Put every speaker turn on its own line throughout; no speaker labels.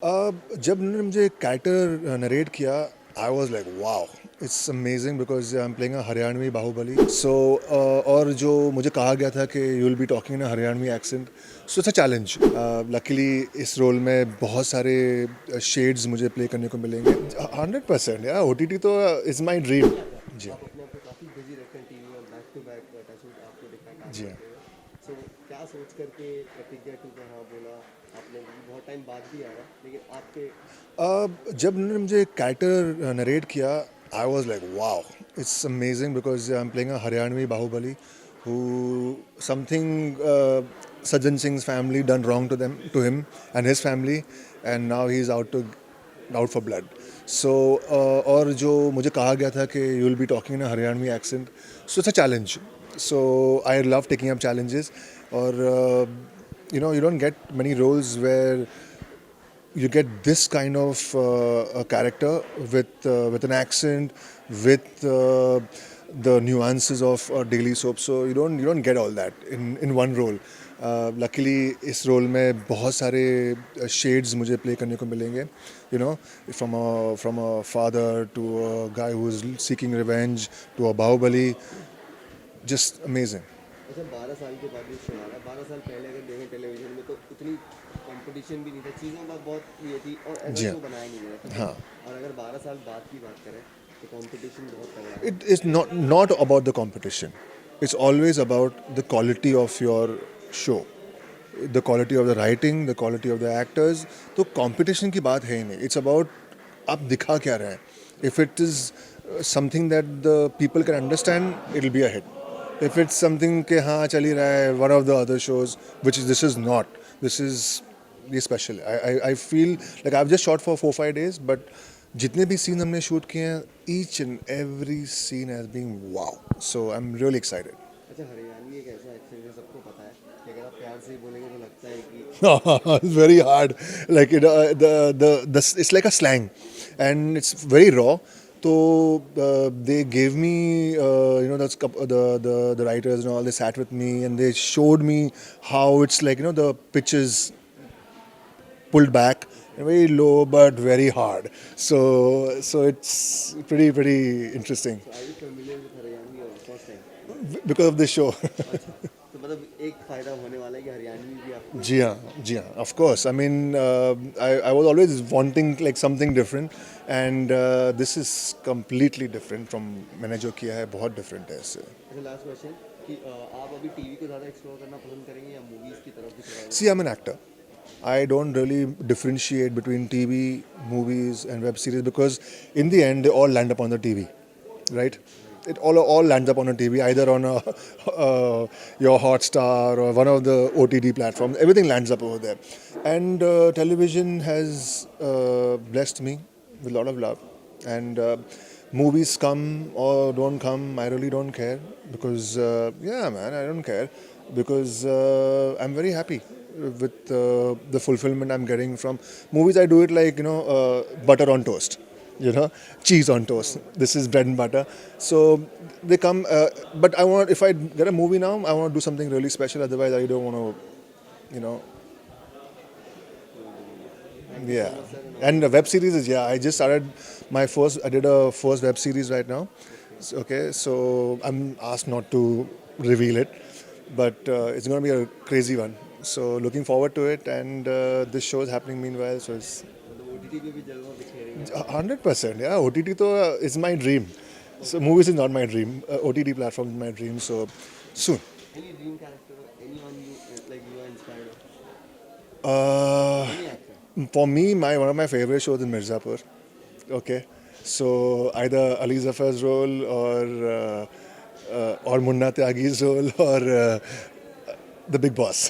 जब उन्होंने मुझे कैरेक्टर नरेट किया, I was like wow, it's amazing because I am playing a Haryanvi Bahubali. So और जो मुझे कहा गया था कि you will be talking in a Haryanvi accent, so it's a challenge. Luckily इस रोल में बहुत सारे शेड्स मुझे प्ले करने को मिलेंगे। 100% या ओ टी टी तो इज़ माई ड्रीम। जी
आप अपने आप को काफ़ी बिजी रखते हैं टीवी में, बैक टू बैक टचवुड आपको दिखा है काम
जी
करते हुए। सो क्या सोच करके प्रतिज्ञा टू का हाँ बोला आपने, क्योंकि बहुत टाइम बाद भी आ रहा है, लेकिन आपके
जब उन्होंने मुझे कैरेक्टर नरेट किया, I was like wow, it's amazing because I am playing a Haryanvi Bahubali who something Sajjan Singh family done wrong to him and his family, and now he is out for blood. So और जो मुझे कहा गया था कि you will be talking in a Haryanvi accent, so it's a challenge. So I love taking up challenges, और you don't get many roles where you get this kind of a character with an accent, with the nuances of a daily soap. So you don't get all that in one role. Luckily इस role में बहुत सारे shades मुझे play करने को मिलेंगे, you know, from a father to a guy who is seeking revenge to a Bahubali, just amazing.
अच्छा 12 साल के बाद ये शो आ रहा है। 12 साल पहले अगर देखें टेलीविजन में तो उतनी कंपटीशन भी नहीं था, चीज़ों का बहुत ये थी और ऐसा
जी हाँ।
शो बनाया नहीं गया था, ठीक
हाँ,
है। और अगर 12 साल बाद की बात करें तो कंपटीशन बहुत तगड़ा है।
it is not about the competition. It's always about the quality of your show, the quality of the writing, the quality of the actors. तो competition की बात है ही नहीं. It's about आप दिखा क्या रहे हैं. If it is something that the people can understand, it'll be a hit. If it's something कि हाँ चल ही रहा है, one of the other shows, which is this is not. This is ये special. I feel like I've just shot for 4-5 days, but जितने भी scene हमने shoot किए हैं, each and every scene has been wow. So I'm really excited.
अच्छा हरियाणवी एक ऐसा accent है, सबको पता है कि अगर आप प्यार से बोलेंगे तो लगता है कि
It's very hard. Like it's like a slang, and it's very raw. So they gave me, the writers and all. They sat with me and they showed me how it's like, the pitch is pulled back, very low but very hard. So it's pretty interesting
so I you familiar with Haryanvi और first time?
because of this show.
अच्छा, तो मतलब एक फ़ायदा होने वाला है कि हरियाणवी भी आपको
जी हाँ, जी हाँ, of course. I mean, I was always wanting like something different, and this is completely different from मैंने जो किया है, बहुत different है इससे.
अच्छा लास्ट क्वेश्चन कि आप अभी टीवी को ज़्यादा एक्सप्लोर करना पसंद करेंगे या मूवीज़ की तरफ भी थोड़ा
See, I'm an actor. I don't really differentiate between TV, movies, and web series because in the end they all land up on the TV, right? It all lands up on a TV, either on a your Hotstar or one of the OTT platforms. Everything lands up over there, and television has blessed me with a lot of love. And movies come or don't come, I really don't care because yeah, man, I don't care because I'm very happy with the fulfillment I'm getting from movies. I do it like butter on toast, cheese on toast. This is bread and butter. So they come, but I want, if I get a movie now, I want to do something really special. Otherwise, I don't want to,
thank you so
yeah.
Much sir and all the
And the web series is, yeah. I just started my first. I did a first web series right now. Okay, so I'm asked not to reveal it, but it's going to be a crazy one. So looking forward to it, and this show is happening meanwhile. So it's
मतलब OTT पे भी जलवा बिखेरेंगे आप?
100%. Yeah, OTT तो is my dream. So movies is not my dream. OTT platform is my dream. So soon.
Any dream character, anyone you like you are inspired of,
Uh,
any actor?
for me, my one of my favorite shows is Mirzapur. Okay, so either Ali Zafar's role or Munna Tyagi's role or the Big Boss.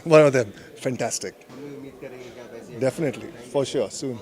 One of them. Fantastic.
हम भी उम्मीद करेंगे कि आप ऐसे
Definitely,
thank you
for
so
sure,
much.
soon.